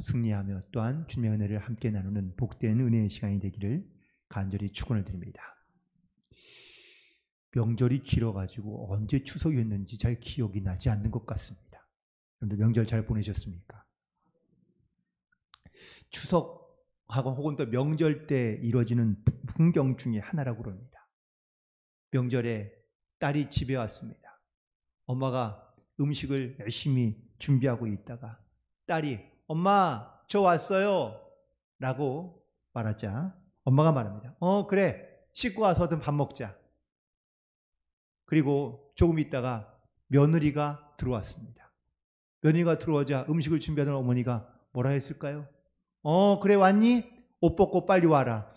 승리하며 또한 주님의 은혜를 함께 나누는 복된 은혜의 시간이 되기를 간절히 축원을 드립니다. 명절이 길어가지고 언제 추석이었는지 잘 기억이 나지 않는 것 같습니다. 여러분들 명절 잘 보내셨습니까? 추석하고 혹은 또 명절 때 이루어지는 풍경 중에 하나라고 그럽니다. 명절에 딸이 집에 왔습니다. 엄마가 음식을 열심히 준비하고 있다가 딸이 엄마 저 왔어요 라고 말하자 엄마가 말합니다. 그래 씻고 와서든 밥 먹자. 그리고 조금 있다가 며느리가 들어왔습니다. 며느리가 들어오자 음식을 준비하던 어머니가 뭐라 했을까요? 그래 왔니? 옷 벗고 빨리 와라.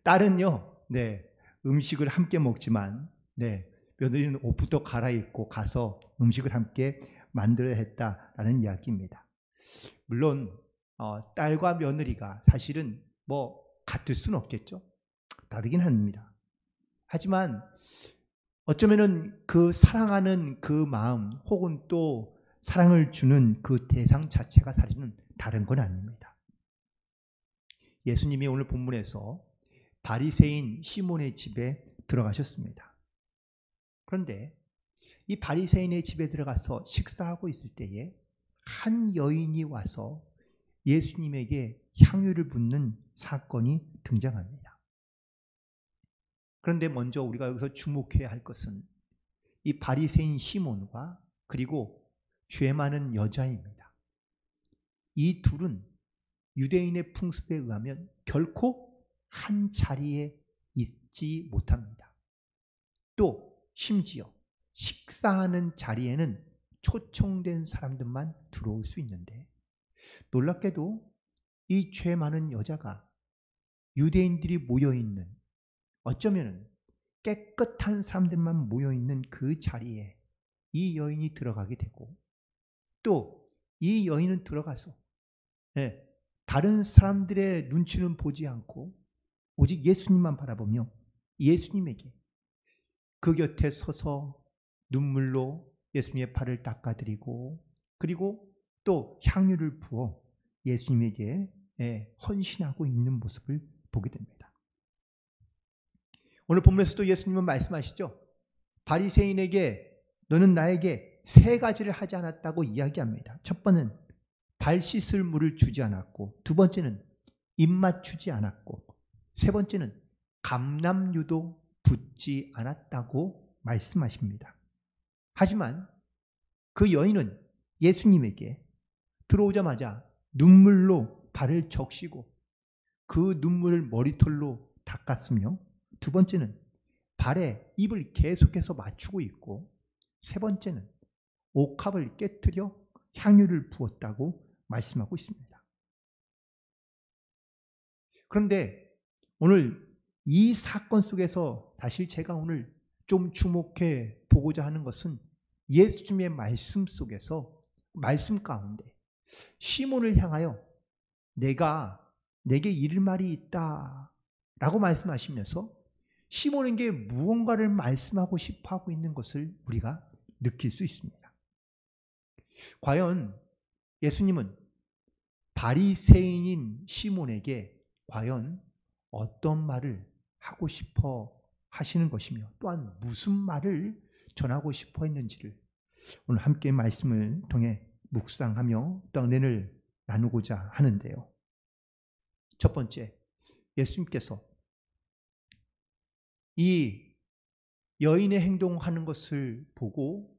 딸은요, 음식을 함께 먹지만, 며느리는 옷부터 갈아입고 가서 음식을 함께 만들어야 했다라는 이야기입니다. 물론, 딸과 며느리가 사실은 같을 수는 없겠죠. 다르긴 합니다. 하지만, 어쩌면은 그 사랑하는 그 마음 혹은 또 사랑을 주는 그 대상 자체가 사실은 다른 건 아닙니다. 예수님이 오늘 본문에서 바리새인 시몬의 집에 들어가셨습니다. 그런데 이 바리새인의 집에 들어가서 식사하고 있을 때에 한 여인이 와서 예수님에게 향유를 붓는 사건이 등장합니다. 그런데 먼저 우리가 여기서 주목해야 할 것은 이 바리새인 시몬과 그리고 죄 많은 여자입니다. 이 둘은 유대인의 풍습에 의하면 결코 한 자리에 있지 못합니다. 또 심지어 식사하는 자리에는 초청된 사람들만 들어올 수 있는데 놀랍게도 이 죄 많은 여자가 유대인들이 모여있는 어쩌면 깨끗한 사람들만 모여있는 그 자리에 이 여인이 들어가게 되고 또 이 여인은 들어가서 다른 사람들의 눈치는 보지 않고 오직 예수님만 바라보며 예수님에게 그 곁에 서서 눈물로 예수님의 발을 닦아드리고 그리고 또 향유를 부어 예수님에게 헌신하고 있는 모습을 보게 됩니다. 오늘 본문에서도 예수님은 말씀하시죠. 바리새인에게 너는 나에게 3가지를 하지 않았다고 이야기합니다. 첫 번째는 발 씻을 물을 주지 않았고 두 번째는 입맞추지 않았고 세 번째는 감람유도 붓지 않았다고 말씀하십니다. 하지만 그 여인은 예수님에게 들어오자마자 눈물로 발을 적시고 그 눈물을 머리털로 닦았으며 두 번째는 발에 입을 계속해서 맞추고 있고 세 번째는 옥합을 깨트려 향유를 부었다고 말씀하고 있습니다. 그런데 오늘 이 사건 속에서 사실 제가 오늘 좀 주목해 보고자 하는 것은 예수님의 말씀 속에서 말씀 가운데 시몬을 향하여 내게 이를 말이 있다 라고 말씀하시면서 시몬에게 무언가를 말씀하고 싶어 하고 있는 것을 우리가 느낄 수 있습니다. 과연 예수님은 바리새인인 시몬에게 과연 어떤 말을 하고 싶어 하시는 것이며 또한 무슨 말을 전하고 싶어 했는지를 오늘 함께 말씀을 통해 묵상하며 또 은혜를 나누고자 하는데요. 첫 번째, 예수님께서 이 여인의 행동하는 것을 보고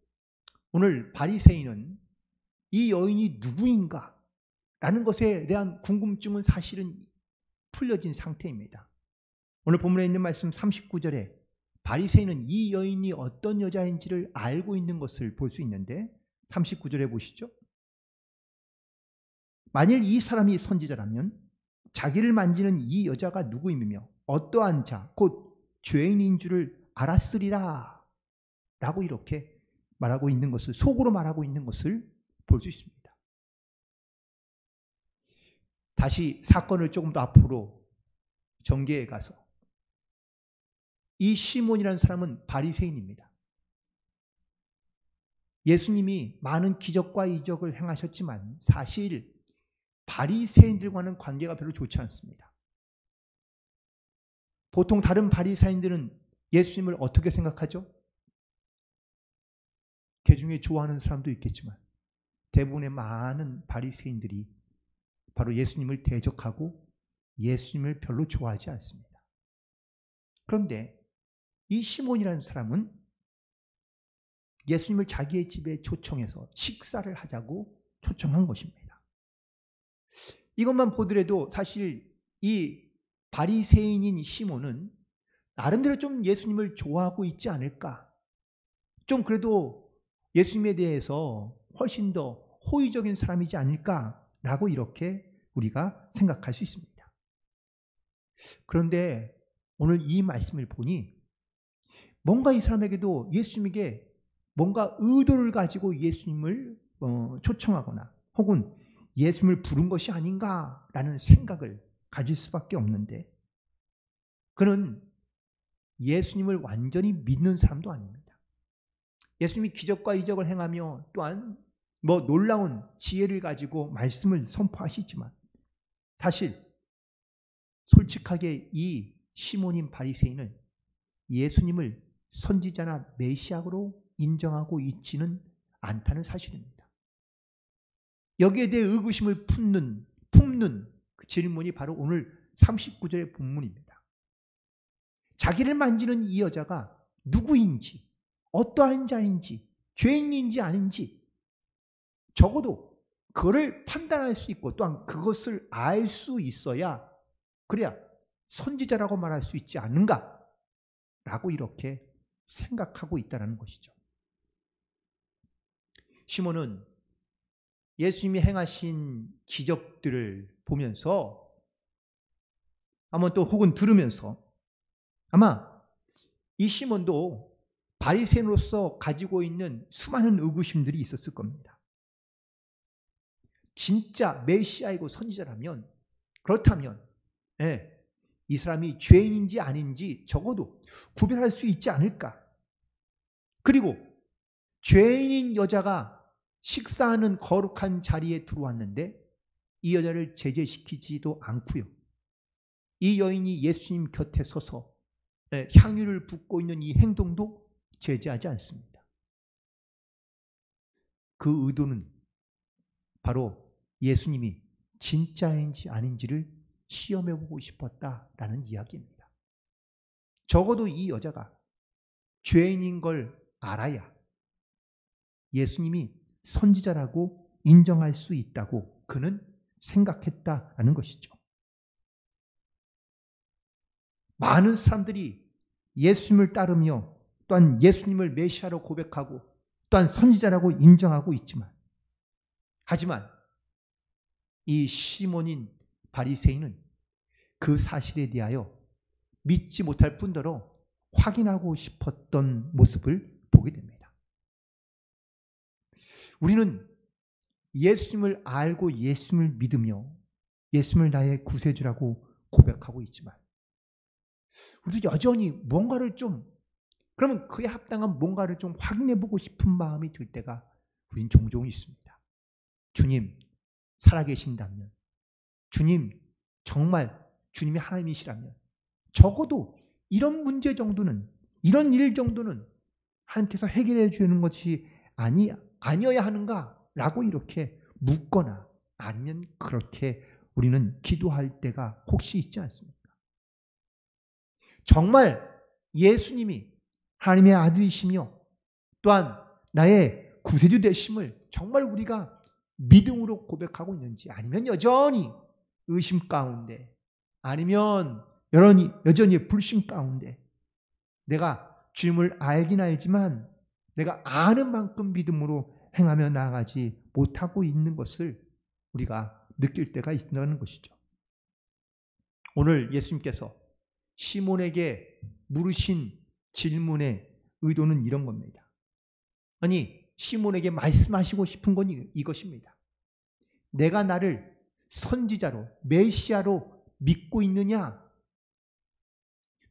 오늘 바리새인은 이 여인이 누구인가? 라는 것에 대한 궁금증은 사실은 풀려진 상태입니다. 오늘 본문에 있는 말씀 39절에 바리새인은 이 여인이 어떤 여자인지를 알고 있는 것을 볼 수 있는데 39절에 보시죠. 만일 이 사람이 선지자라면 자기를 만지는 이 여자가 누구이며 어떠한 자, 곧 죄인인 줄을 알았으리라 라고 이렇게 말하고 있는 것을 속으로 말하고 있는 것을 볼 수 있습니다. 다시 사건을 조금 더 앞으로 전개해 가서 이 시몬이라는 사람은 바리새인입니다. 예수님이 많은 기적과 이적을 행하셨지만 사실 바리새인들과는 관계가 별로 좋지 않습니다. 보통 다른 바리새인들은 예수님을 어떻게 생각하죠? 그 중에 좋아하는 사람도 있겠지만 대부분의 많은 바리새인들이 바로 예수님을 대적하고 예수님을 별로 좋아하지 않습니다. 그런데 이 시몬이라는 사람은 예수님을 자기의 집에 초청해서 식사를 하자고 초청한 것입니다. 이것만 보더라도 사실 이 바리새인인 시몬은 나름대로 좀 예수님을 좋아하고 있지 않을까? 좀 그래도 예수님에 대해서 훨씬 더 호의적인 사람이지 않을까라고 이렇게 우리가 생각할 수 있습니다. 그런데 오늘 이 말씀을 보니 뭔가 이 사람에게도 예수님에게 뭔가 의도를 가지고 예수님을 초청하거나 혹은 예수님을 부른 것이 아닌가라는 생각을 가질 수밖에 없는데 그는 예수님을 완전히 믿는 사람도 아닙니다. 예수님이 기적과 이적을 행하며 또한 놀라운 지혜를 가지고 말씀을 선포하시지만 사실 솔직하게 이 시몬인 바리새인은 예수님을 선지자나 메시아로 인정하고 있지는 않다는 사실입니다. 여기에 대해 의구심을 품는 그 질문이 바로 오늘 39절의 본문입니다. 자기를 만지는 이 여자가 누구인지, 어떠한 자인지, 죄인인지 아닌지 적어도 그를 판단할 수 있고 또한 그것을 알 수 있어야 그래야 선지자라고 말할 수 있지 않는가라고 이렇게 생각하고 있다는 것이죠. 시몬은 예수님이 행하신 기적들을 보면서 아마 또 혹은 들으면서 아마 이 시몬도 바리새인으로서 가지고 있는 수많은 의구심들이 있었을 겁니다. 진짜 메시아이고 선지자라면 그렇다면 이 사람이 죄인인지 아닌지 적어도 구별할 수 있지 않을까. 그리고 죄인인 여자가 식사하는 거룩한 자리에 들어왔는데 이 여자를 제재시키지도 않고요. 이 여인이 예수님 곁에 서서 향유를 붓고 있는 이 행동도 제재하지 않습니다. 그 의도는 바로 예수님이 진짜인지 아닌지를 시험해보고 싶었다라는 이야기입니다. 적어도 이 여자가 죄인인 걸 알아야 예수님이 선지자라고 인정할 수 있다고 그는 생각했다라는 것이죠. 많은 사람들이 예수님을 따르며 또한 예수님을 메시아로 고백하고 또한 선지자라고 인정하고 있지만 하지만 이 시몬인 바리새인은 그 사실에 대하여 믿지 못할 뿐더러 확인하고 싶었던 모습을 보게 됩니다. 우리는 예수님을 알고 예수님을 믿으며 예수님을 나의 구세주라고 고백하고 있지만 우리도 여전히 뭔가를 그러면 그에 합당한 뭔가를 좀 확인해보고 싶은 마음이 들 때가 우린 종종 있습니다. 주님 살아계신다면, 주님 정말 주님이 하나님이시라면 적어도 이런 문제 정도는, 이런 일 정도는 하나님께서 해결해 주는 것이 아니어야 하는가라고 이렇게 묻거나 아니면 그렇게 우리는 기도할 때가 혹시 있지 않습니까? 정말 예수님이 하나님의 아들이시며 또한 나의 구세주 되심을 정말 우리가 믿음으로 고백하고 있는지 아니면 여전히 의심 가운데 아니면 여전히 불신 가운데 내가 주님을 알긴 알지만 내가 아는 만큼 믿음으로 행하며 나아가지 못하고 있는 것을 우리가 느낄 때가 있다는 것이죠. 오늘 예수님께서 시몬에게 물으신 질문의 의도는 이런 겁니다. 아니, 시몬에게 말씀하시고 싶은 건 이것입니다. 내가 나를 선지자로, 메시아로 믿고 있느냐?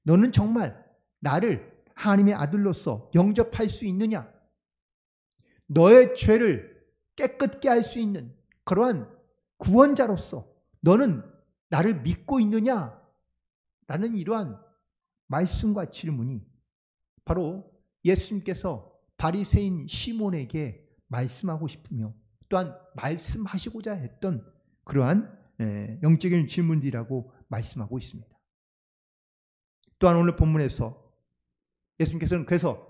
너는 정말 나를 하나님의 아들로서 영접할 수 있느냐? 너의 죄를 깨끗게 할 수 있는 그러한 구원자로서 너는 나를 믿고 있느냐? 라는 이러한 말씀과 질문이 바로 예수님께서 바리새인 시몬에게 말씀하고 싶으며 또한 말씀하시고자 했던 그러한 영적인 질문들이라고 말씀하고 있습니다. 또한 오늘 본문에서 예수님께서는 그래서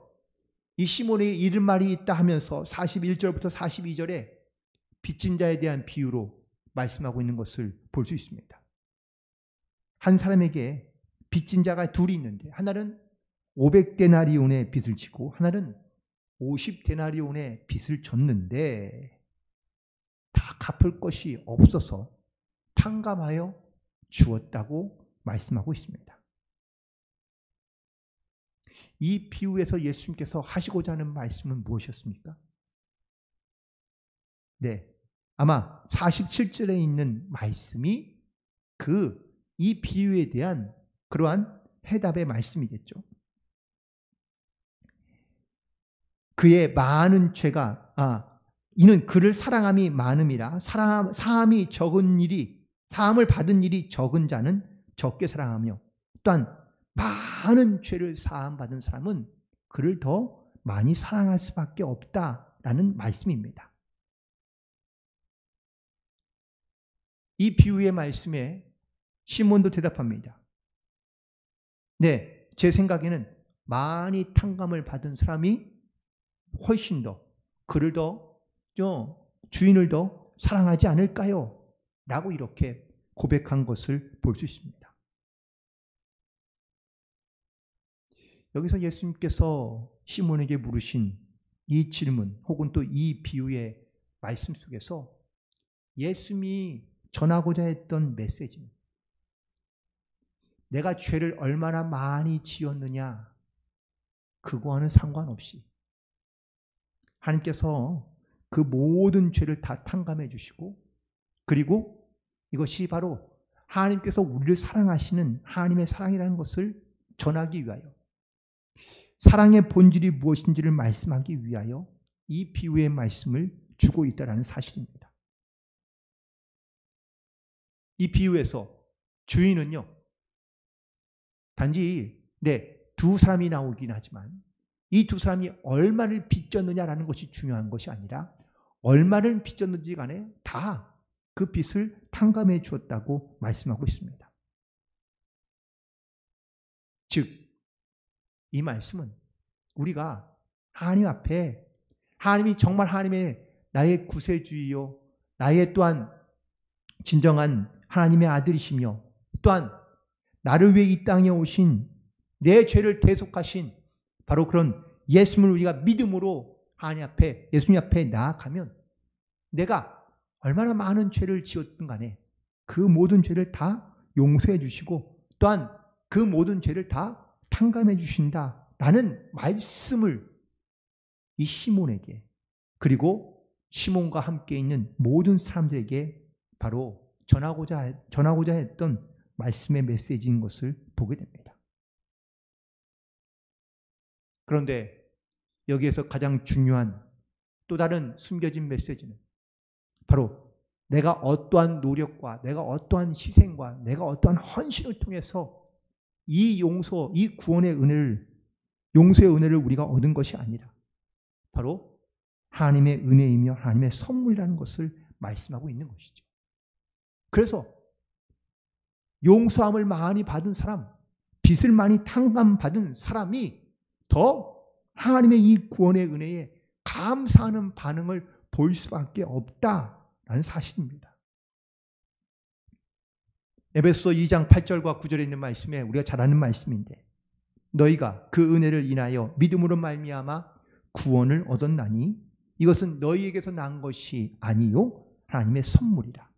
이 시몬에게 이른 말이 있다 하면서 41절부터 42절에 빚진 자에 대한 비유로 말씀하고 있는 것을 볼 수 있습니다. 한 사람에게 빚진 자가 둘이 있는데 하나는 500데나리온의 빚을 지고 하나는 50데나리온의 빚을 졌는데 다 갚을 것이 없어서 탕감하여 주었다고 말씀하고 있습니다. 이 비유에서 예수님께서 하시고자 하는 말씀은 무엇이었습니까? 네, 아마 47절에 있는 말씀이 이 비유에 대한 그러한 해답의 말씀이겠죠. 그의 많은 죄가 이는 그를 사랑함이 많음이라 사함이 적은 일이 사함을 받은 일이 적은 자는 적게 사랑하며 또한 많은 죄를 사함 받은 사람은 그를 더 많이 사랑할 수밖에 없다라는 말씀입니다. 이 비유의 말씀에 시몬도 대답합니다. 네, 제 생각에는 많이 탕감을 받은 사람이 훨씬 더 그를 더 주인을 더 사랑하지 않을까요? 라고 이렇게 고백한 것을 볼 수 있습니다. 여기서 예수님께서 시몬에게 물으신 이 질문 혹은 또 이 비유의 말씀 속에서 예수님이 전하고자 했던 메시지는 내가 죄를 얼마나 많이 지었느냐 그거와는 상관없이 하나님께서 그 모든 죄를 다 탕감해 주시고 그리고 이것이 바로 하나님께서 우리를 사랑하시는 하나님의 사랑이라는 것을 전하기 위하여 사랑의 본질이 무엇인지를 말씀하기 위하여 이 비유의 말씀을 주고 있다는 사실입니다. 이 비유에서 주인은요, 단지 두 사람이 나오긴 하지만 이 두 사람이 얼마를 빚졌느냐라는 것이 중요한 것이 아니라 얼마를 빚졌는지 간에 다 그 빚을 탕감해 주었다고 말씀하고 있습니다. 즉, 이 말씀은 우리가 하나님 앞에 하나님이 정말 하나님의 나의 구세주이요 나의 또한 진정한 하나님의 아들이시며 또한 나를 위해 이 땅에 오신 내 죄를 대속하신 바로 그런 예수님을 우리가 믿음으로 하나님 앞에 예수님 앞에 나아가면 내가 얼마나 많은 죄를 지었든 간에 그 모든 죄를 다 용서해 주시고 또한 그 모든 죄를 다 탕감해 주신다라는 말씀을 이 시몬에게 그리고 시몬과 함께 있는 모든 사람들에게 바로 전하고자 했던 말씀의 메시지인 것을 보게 됩니다. 그런데 여기에서 가장 중요한 또 다른 숨겨진 메시지는 바로 내가 어떠한 노력과 내가 어떠한 희생과 내가 어떠한 헌신을 통해서 이 구원의 은혜를 용서의 은혜를 우리가 얻은 것이 아니라 바로 하나님의 은혜이며 하나님의 선물이라는 것을 말씀하고 있는 것이죠. 그래서 용서함을 많이 받은 사람, 빚을 많이 탕감받은 사람이 더 하나님의 이 구원의 은혜에 감사하는 반응을 보일 수밖에 없다라는 사실입니다. 에베소 2장 8절과 9절에 있는 말씀에 우리가 잘 아는 말씀인데 너희가 그 은혜를 인하여 믿음으로 말미암아 구원을 얻었나니 이것은 너희에게서 난 것이 아니요 하나님의 선물이라.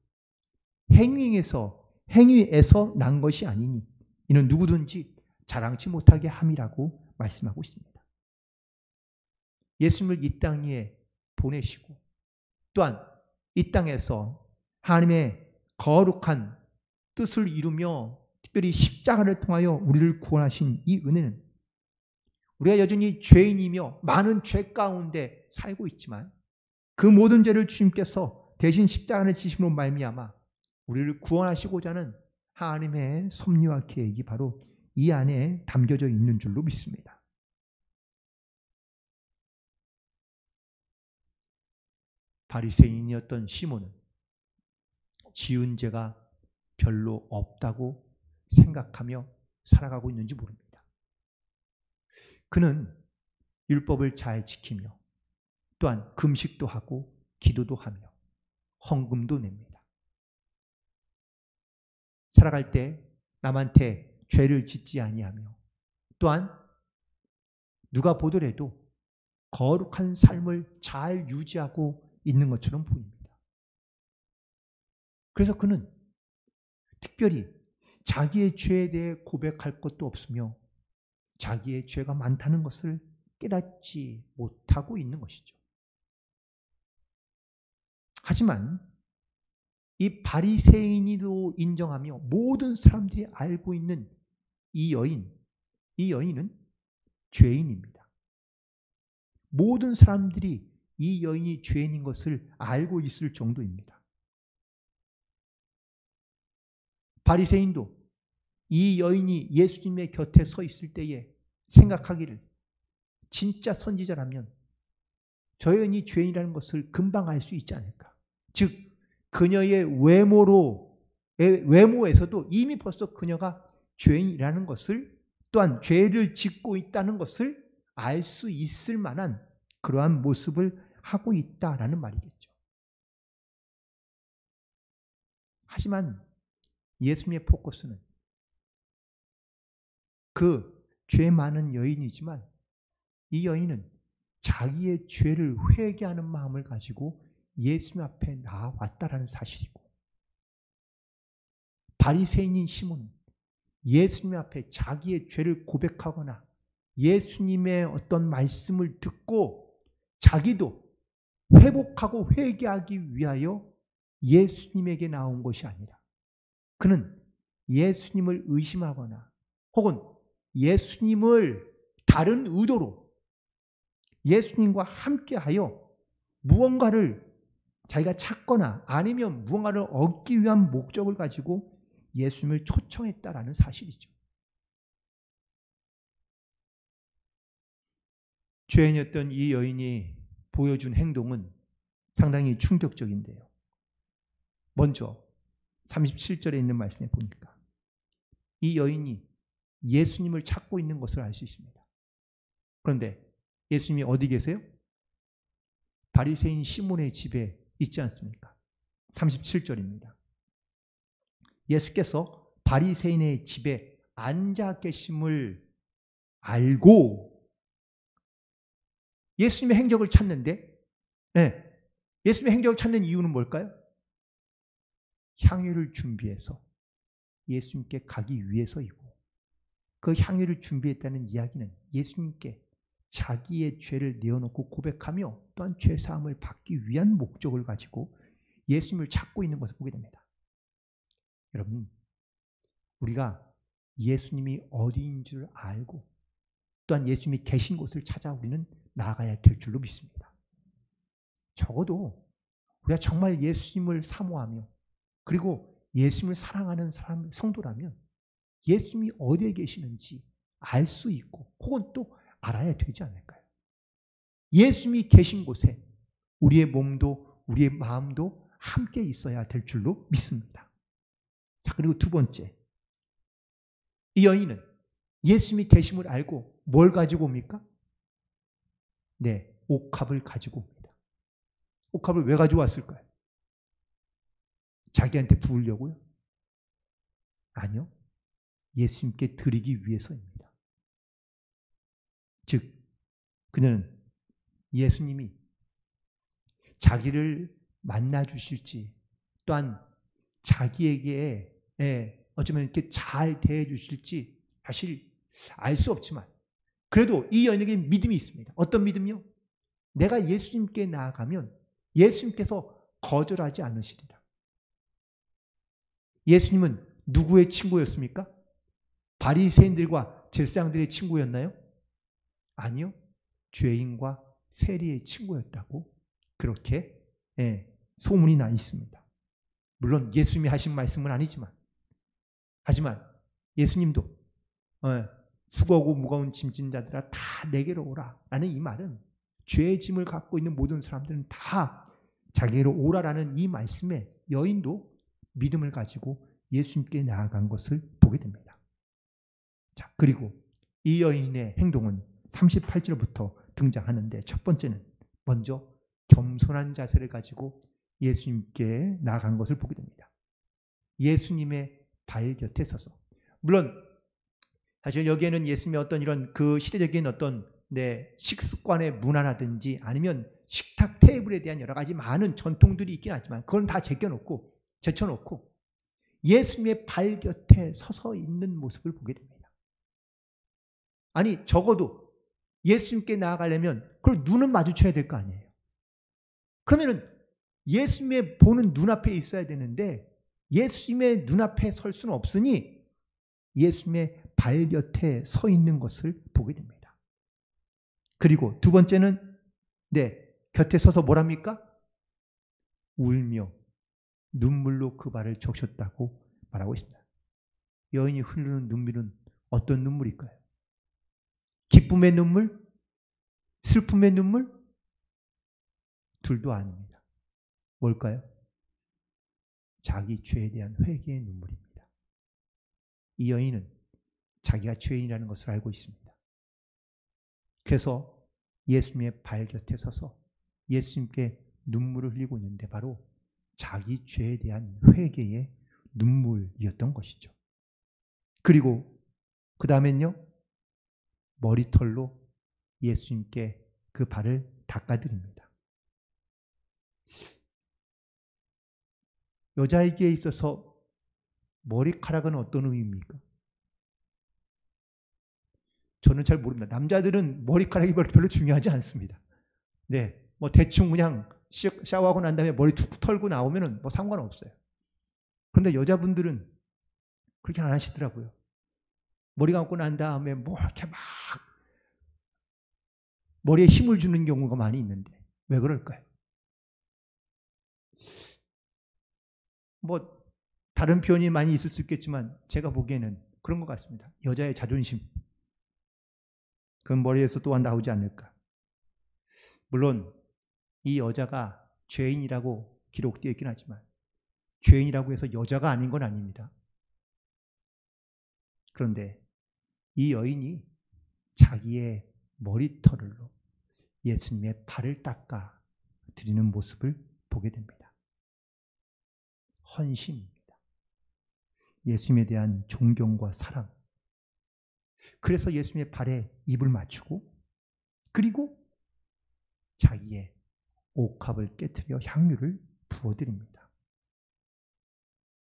행위에서 난 것이 아니니 이는 누구든지 자랑치 못하게 함이라고 말씀하고 있습니다. 예수님을 이 땅 위에 보내시고 또한 이 땅에서 하나님의 거룩한 뜻을 이루며 특별히 십자가를 통하여 우리를 구원하신 이 은혜는 우리가 여전히 죄인이며 많은 죄 가운데 살고 있지만 그 모든 죄를 주님께서 대신 십자가를 지심으로 말미암아 우리를 구원하시고자 하는 하나님의 섭리와 계획이 바로 이 안에 담겨져 있는 줄로 믿습니다. 바리새인이었던 시몬은 지은 죄가 별로 없다고 생각하며 살아가고 있는지 모릅니다. 그는 율법을 잘 지키며 또한 금식도 하고 기도도 하며 헌금도 냅니다. 살아갈 때 남한테 죄를 짓지 아니하며 또한 누가 보더라도 거룩한 삶을 잘 유지하고 있는 것처럼 보입니다. 그래서 그는 특별히 자기의 죄에 대해 고백할 것도 없으며 자기의 죄가 많다는 것을 깨닫지 못하고 있는 것이죠. 하지만 이 바리새인이로 인정하며 모든 사람들이 알고 있는 이 여인은 죄인입니다. 모든 사람들이 이 여인이 죄인인 것을 알고 있을 정도입니다. 바리새인도 이 여인이 예수님의 곁에 서 있을 때에 생각하기를 진짜 선지자라면 저 여인이 죄인이라는 것을 금방 알 수 있지 않을까. 즉 그녀의 외모에서도 이미 벌써 그녀가 죄인이라는 것을 또한 죄를 짓고 있다는 것을 알 수 있을 만한 그러한 모습을 하고 있다라는 말이겠죠. 하지만 예수님의 포커스는 그 죄 많은 여인이지만 이 여인은 자기의 죄를 회개하는 마음을 가지고 예수님 앞에 나왔다라는 사실이고 바리새인인 시몬은 예수님 앞에 자기의 죄를 고백하거나 예수님의 어떤 말씀을 듣고 자기도 회복하고 회개하기 위하여 예수님에게 나온 것이 아니라 그는 예수님을 의심하거나 혹은 예수님을 다른 의도로 예수님과 함께하여 무언가를 자기가 찾거나 아니면 무언가를 얻기 위한 목적을 가지고 예수님을 초청했다라는 사실이죠. 죄인이었던 이 여인이 보여준 행동은 상당히 충격적인데요. 먼저 37절에 있는 말씀에 보니까 이 여인이 예수님을 찾고 있는 것을 알 수 있습니다. 그런데 예수님이 어디 계세요? 바리새인 시몬의 집에 있지 않습니까? 37절입니다. 예수께서 바리새인의 집에 앉아 계심을 알고 예수님의 행적을 찾는데 예수님의 행적을 찾는 이유는 뭘까요? 향유를 준비해서 예수님께 가기 위해서이고 그 향유를 준비했다는 이야기는 예수님께 자기의 죄를 내어놓고 고백하며 또한 죄사함을 받기 위한 목적을 가지고 예수님을 찾고 있는 것을 보게 됩니다. 여러분, 우리가 예수님이 어디인 줄 알고 또한 예수님이 계신 곳을 찾아 우리는 나아가야 될 줄로 믿습니다. 적어도 우리가 정말 예수님을 사모하며 그리고 예수님을 사랑하는 성도라면 예수님이 어디에 계시는지 알 수 있고 혹은 또 알아야 되지 않을까요? 예수님이 계신 곳에 우리의 몸도 우리의 마음도 함께 있어야 될 줄로 믿습니다. 자, 그리고 두 번째, 이 여인은 예수님이 계심을 알고 뭘 가지고 옵니까? 네, 옥합을 가지고 옵니다. 옥합을 왜 가지고 왔을까요? 자기한테 부으려고요? 아니요. 예수님께 드리기 위해서입니다. 즉, 그녀는 예수님이 자기를 만나 주실지 또한 자기에게 어쩌면 이렇게 잘 대해 주실지 사실 알 수 없지만 그래도 이 여인에게 믿음이 있습니다. 어떤 믿음이요? 내가 예수님께 나아가면 예수님께서 거절하지 않으시리라. 예수님은 누구의 친구였습니까? 바리새인들과 제사장들의 친구였나요? 아니요. 죄인과 세리의 친구였다고 그렇게 소문이 나 있습니다. 물론 예수님이 하신 말씀은 아니지만, 하지만 예수님도 수고하고 무거운 짐진 자들아 다 내게로 오라 라는 이 말은 죄의 짐을 갖고 있는 모든 사람들은 다 자기로 오라라는 이 말씀에 여인도 믿음을 가지고 예수님께 나아간 것을 보게 됩니다. 자, 그리고 이 여인의 행동은 38절부터 등장하는데, 첫 번째는 먼저 겸손한 자세를 가지고 예수님께 나아간 것을 보게 됩니다. 예수님의 발 곁에 서서. 물론 사실 여기에는 예수님의 어떤 이런 그 시대적인 어떤 식습관의 문화라든지 아니면 식탁 테이블에 대한 여러 가지 많은 전통들이 있긴 하지만 그건 다 제쳐놓고 예수님의 발 곁에 서서 있는 모습을 보게 됩니다. 아니, 적어도 예수님께 나아가려면 그걸 눈은 마주쳐야 될 거 아니에요. 그러면은 예수님의 보는 눈앞에 있어야 되는데 예수님의 눈앞에 설 수는 없으니 예수님의 발 곁에 서 있는 것을 보게 됩니다. 그리고 두 번째는 곁에 서서 뭐랍니까? 울며 눈물로 그 발을 적셨다고 말하고 있습니다. 여인이 흐르는 눈물은 어떤 눈물일까요? 기쁨의 눈물? 슬픔의 눈물? 둘도 아닙니다. 뭘까요? 자기 죄에 대한 회개의 눈물입니다. 이 여인은 자기가 죄인이라는 것을 알고 있습니다. 그래서 예수님의 발 곁에 서서 예수님께 눈물을 흘리고 있는데 바로 자기 죄에 대한 회개의 눈물이었던 것이죠. 그리고 그 다음엔요, 머리털로 예수님께 그 발을 닦아드립니다. 여자에게 있어서 머리카락은 어떤 의미입니까? 저는 잘 모릅니다. 남자들은 머리카락이 별로 중요하지 않습니다. 뭐 대충 그냥 샤워하고 난 다음에 머리 툭 털고 나오면은 뭐 상관없어요. 그런데 여자분들은 그렇게 안 하시더라고요. 머리 감고 난 다음에 뭐 이렇게 막 머리에 힘을 주는 경우가 많이 있는데 왜 그럴까요? 뭐 다른 표현이 많이 있을 수 있겠지만 제가 보기에는 그런 것 같습니다. 여자의 자존심. 그건 머리에서 또한 나오지 않을까. 물론 이 여자가 죄인이라고 기록되어 있긴 하지만 죄인이라고 해서 여자가 아닌 건 아닙니다. 그런데 이 여인이 자기의 머리털로 예수님의 발을 닦아 드리는 모습을 보게 됩니다. 헌신입니다. 예수님에 대한 존경과 사랑. 그래서 예수님의 발에 입을 맞추고 그리고 자기의 옥합을 깨트려 향유를 부어드립니다.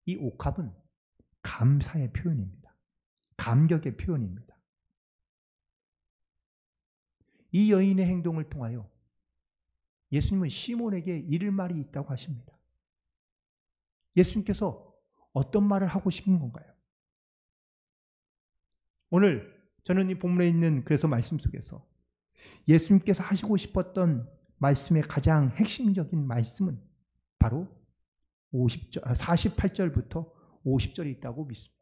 이 옥합은 감사의 표현입니다. 감격의 표현입니다. 이 여인의 행동을 통하여 예수님은 시몬에게 이를 말이 있다고 하십니다. 예수님께서 어떤 말을 하고 싶은 건가요? 오늘 저는 이 본문에 있는 그래서 말씀 속에서 예수님께서 하시고 싶었던 말씀의 가장 핵심적인 말씀은 바로 48절부터 50절에 있다고 믿습니다.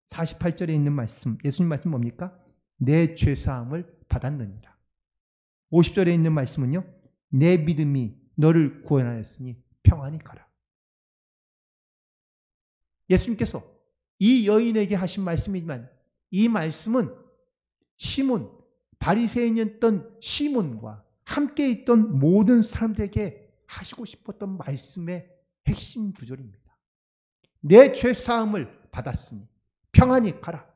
48절에 있는 말씀, 예수님 말씀 뭡니까? 내 죄사함을 받았느니라. 50절에 있는 말씀은요, 내 믿음이 너를 구원하였으니 평안히 가라. 예수님께서 이 여인에게 하신 말씀이지만 이 말씀은 시몬, 바리새인이었던 시몬과 함께 있던 모든 사람들에게 하시고 싶었던 말씀의 핵심 구절입니다. 내 죄사함을 받았으니 평안히 가라.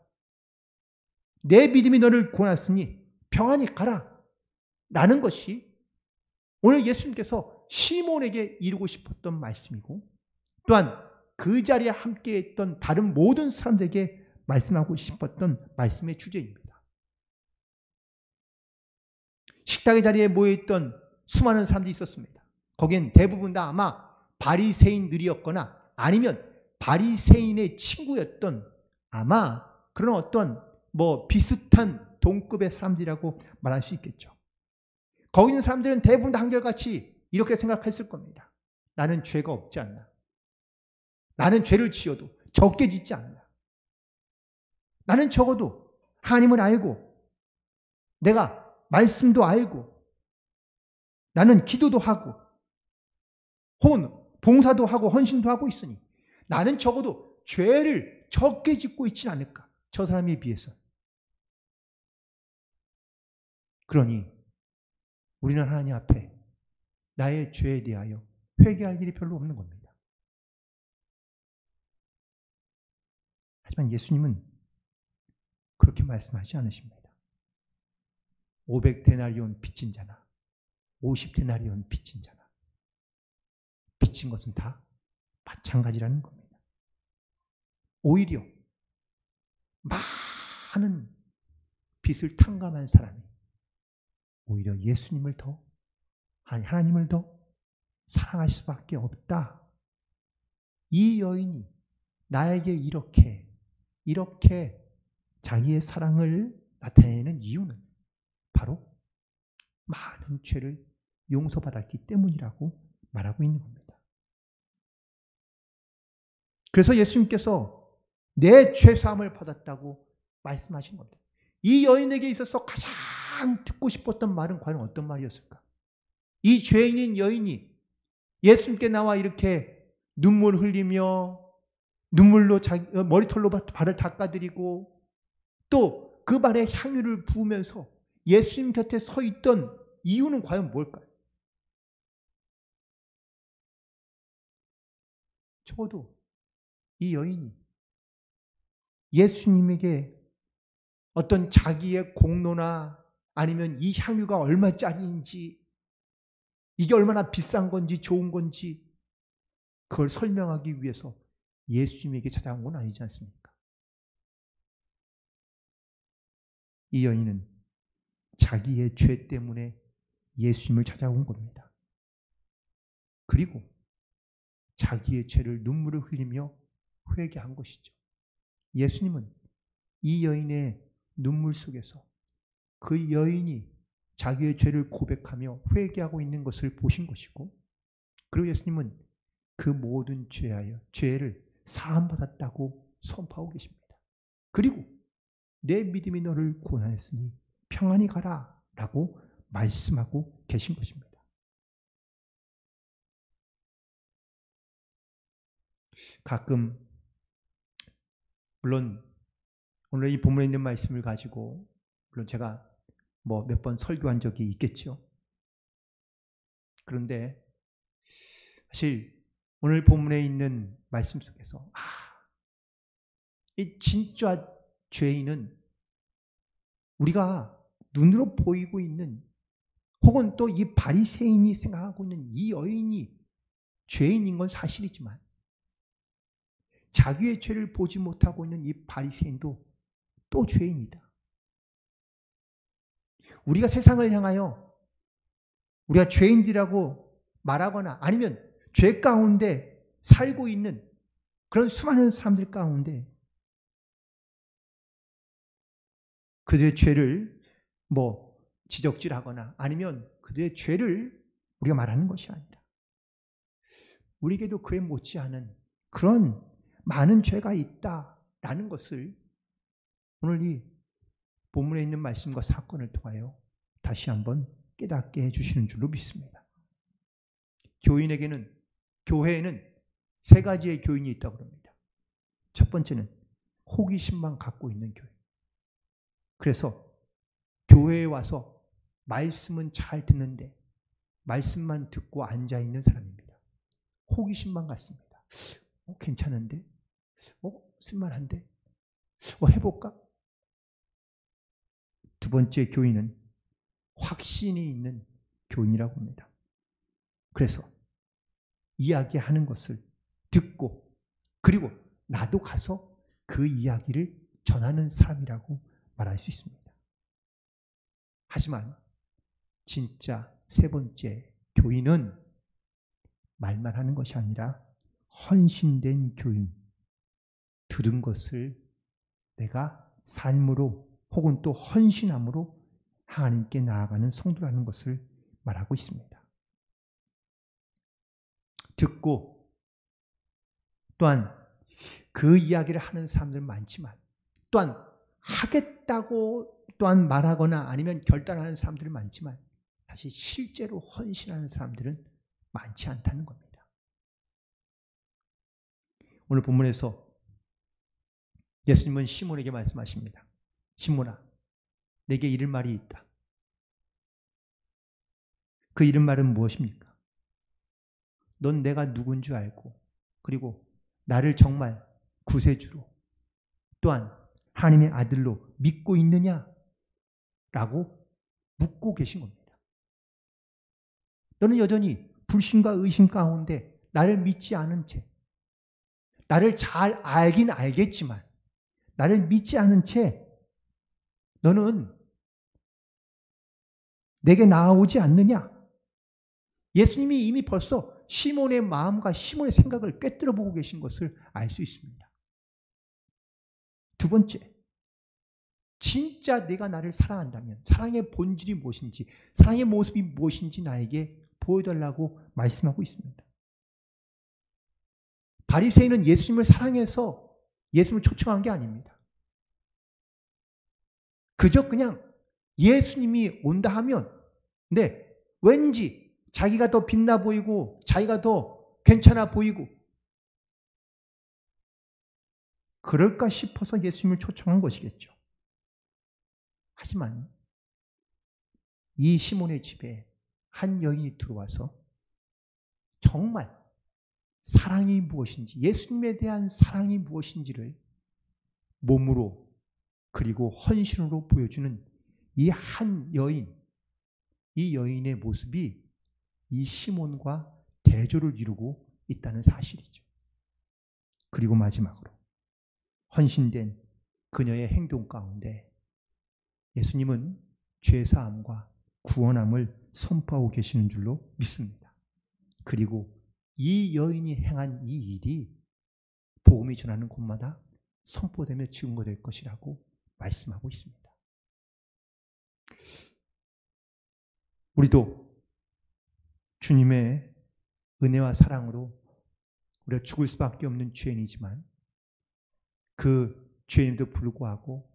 내 믿음이 너를 구원했으니 평안히 가라. 라는 것이 오늘 예수님께서 시몬에게 이루고 싶었던 말씀이고 또한 그 자리에 함께 있던 다른 모든 사람들에게 말씀하고 싶었던 말씀의 주제입니다. 식탁의 자리에 모여있던 수많은 사람들이 있었습니다. 거긴 대부분 다 아마 바리새인들이었거나 아니면 바리새인의 친구였던 아마 그런 어떤 비슷한 동급의 사람들이라고 말할 수 있겠죠. 거기 있는 사람들은 대부분 다 한결같이 이렇게 생각했을 겁니다. 나는 죄가 없지 않나. 나는 죄를 지어도 적게 짓지 않나. 나는 적어도 하나님을 알고 내가 말씀도 알고 나는 기도도 하고 혹은 봉사도 하고 헌신도 하고 있으니 나는 적어도 죄를 적게 짓고 있지 않을까. 저 사람에 비해서. 그러니 우리는 하나님 앞에 나의 죄에 대하여 회개할 일이 별로 없는 겁니다. 하지만 예수님은 그렇게 말씀하지 않으십니다. 500데나리온 빚진 자나 50데나리온 빚진 자나 빚진 것은 다 마찬가지라는 겁니다. 오히려 많은 빚을 탕감한 사람이 오히려 예수님을 더 하나님을 더 사랑할 수밖에 없다. 이 여인이 나에게 이렇게 자기의 사랑을 나타내는 이유는 바로 많은 죄를 용서받았기 때문이라고 말하고 있는 겁니다. 그래서 예수님께서 내 죄사함을 받았다고 말씀하신 겁니다. 이 여인에게 있어서 가장 듣고 싶었던 말은 과연 어떤 말이었을까? 이 죄인인 여인이 예수님께 나와 이렇게 눈물 흘리며 눈물로 머리털로 발을 닦아드리고 또 그 발에 향유를 부으면서 예수님 곁에 서 있던 이유는 과연 뭘까요? 적어도 이 여인이 예수님에게 어떤 자기의 공로나 아니면 이 향유가 얼마짜리인지 이게 얼마나 비싼 건지 좋은 건지 그걸 설명하기 위해서 예수님에게 찾아온 건 아니지 않습니까? 이 여인은 자기의 죄 때문에 예수님을 찾아온 겁니다. 그리고 자기의 죄를 눈물을 흘리며 회개한 것이죠. 예수님은 이 여인의 눈물 속에서 그 여인이 자기의 죄를 고백하며 회개하고 있는 것을 보신 것이고 그리고 예수님은 그 모든 죄를 사함받았다고 선포하고 계십니다. 그리고 내 믿음이 너를 구원하였으니 평안히 가라 라고 말씀하고 계신 것입니다. 가끔 물론 오늘 이 본문에 있는 말씀을 가지고 물론 제가 몇 번 설교한 적이 있겠죠. 그런데 사실 오늘 본문에 있는 말씀 속에서 이 진짜 죄인은 우리가 눈으로 보이고 있는 혹은 또 이 바리새인이 생각하고 있는 이 여인이 죄인인 건 사실이지만 자기의 죄를 보지 못하고 있는 이 바리새인도 또 죄인이다. 우리가 세상을 향하여 우리가 죄인들이라고 말하거나 아니면 죄 가운데 살고 있는 그런 수많은 사람들 가운데 그들의 죄를 지적질하거나 아니면 그들의 죄를 우리가 말하는 것이 아니라 우리에게도 그에 못지않은 그런 많은 죄가 있다라는 것을 오늘 이 본문에 있는 말씀과 사건을 통하여 다시 한번 깨닫게 해주시는 줄로 믿습니다. 교회에는 세 가지의 교인이 있다고 합니다. 첫 번째는 호기심만 갖고 있는 교인. 그래서 교회에 와서 말씀은 잘 듣는데 말씀만 듣고 앉아있는 사람입니다. 호기심만 갖습니다. 괜찮은데? 쓸만한데? 해볼까? 두 번째 교인은 확신이 있는 교인이라고 합니다. 그래서 이야기하는 것을 듣고 그리고 나도 가서 그 이야기를 전하는 사람이라고 말할 수 있습니다. 하지만 진짜 세 번째 교인은 말만 하는 것이 아니라 헌신된 교인, 들은 것을 내가 삶으로 혹은 또 헌신함으로 하나님께 나아가는 성도라는 것을 말하고 있습니다. 듣고 또한 그 이야기를 하는 사람들 많지만 또한 하겠다고 또한 말하거나 아니면 결단하는 사람들은 많지만 사실 실제로 헌신하는 사람들은 많지 않다는 겁니다. 오늘 본문에서 예수님은 시몬에게 말씀하십니다. 시몬아, 내게 이를 말이 있다. 그 이른 말은 무엇입니까? 넌 내가 누군 줄 알고 그리고 나를 정말 구세주로 또한 하나님의 아들로 믿고 있느냐? 라고 묻고 계신 겁니다. 너는 여전히 불신과 의심 가운데 나를 믿지 않은 채 나를 잘 알긴 알겠지만 나를 믿지 않은 채 너는 내게 나아오지 않느냐? 예수님이 이미 벌써 시몬의 마음과 시몬의 생각을 꿰뚫어 보고 계신 것을 알 수 있습니다. 두 번째, 진짜 내가 나를 사랑한다면 사랑의 본질이 무엇인지 사랑의 모습이 무엇인지 나에게 보여달라고 말씀하고 있습니다. 바리새인은 예수님을 사랑해서 예수님을 초청한 게 아닙니다. 그저 그냥 예수님이 온다 하면 왠지 자기가 더 빛나 보이고 자기가 더 괜찮아 보이고 그럴까 싶어서 예수님을 초청한 것이겠죠. 하지만 이 시몬의 집에 한 여인이 들어와서 정말 사랑이 무엇인지 예수님에 대한 사랑이 무엇인지를 몸으로 그리고 헌신으로 보여주는 이 한 여인, 이 여인의 모습이 이 시몬과 대조를 이루고 있다는 사실이죠. 그리고 마지막으로 헌신된 그녀의 행동 가운데 예수님은 죄사함과 구원함을 선포하고 계시는 줄로 믿습니다. 그리고 이 여인이 행한 이 일이 복음이 전하는 곳마다 선포되며 증거될 것이라고 말씀하고 있습니다. 우리도 주님의 은혜와 사랑으로 우리가 죽을 수밖에 없는 죄인이지만 그 죄인에도 불구하고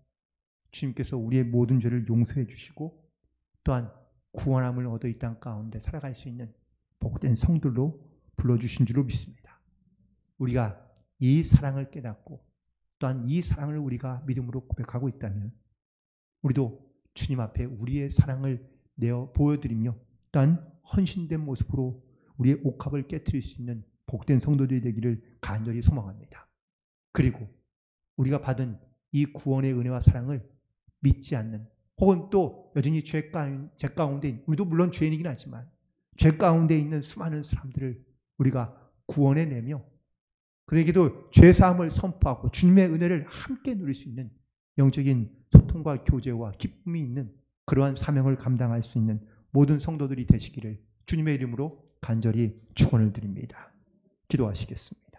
주님께서 우리의 모든 죄를 용서해 주시고 또한 구원함을 얻어 이 땅 가운데 살아갈 수 있는 복된 성들로 불러주신 줄로 믿습니다. 우리가 이 사랑을 깨닫고 또한 이 사랑을 우리가 믿음으로 고백하고 있다면 우리도 주님 앞에 우리의 사랑을 내어 보여드리며 또한 헌신된 모습으로 우리의 옥합을 깨트릴 수 있는 복된 성도들이 되기를 간절히 소망합니다. 그리고 우리가 받은 이 구원의 은혜와 사랑을 믿지 않는 혹은 또 여전히 죄 가운데 우리도 물론 죄인이긴 하지만 죄 가운데 있는 수많은 사람들을 우리가 구원해내며 그에게도 죄사함을 선포하고 주님의 은혜를 함께 누릴 수 있는 영적인 소통과 교제와 기쁨이 있는 그러한 사명을 감당할 수 있는 모든 성도들이 되시기를 주님의 이름으로 간절히 축원을 드립니다. 기도하시겠습니다.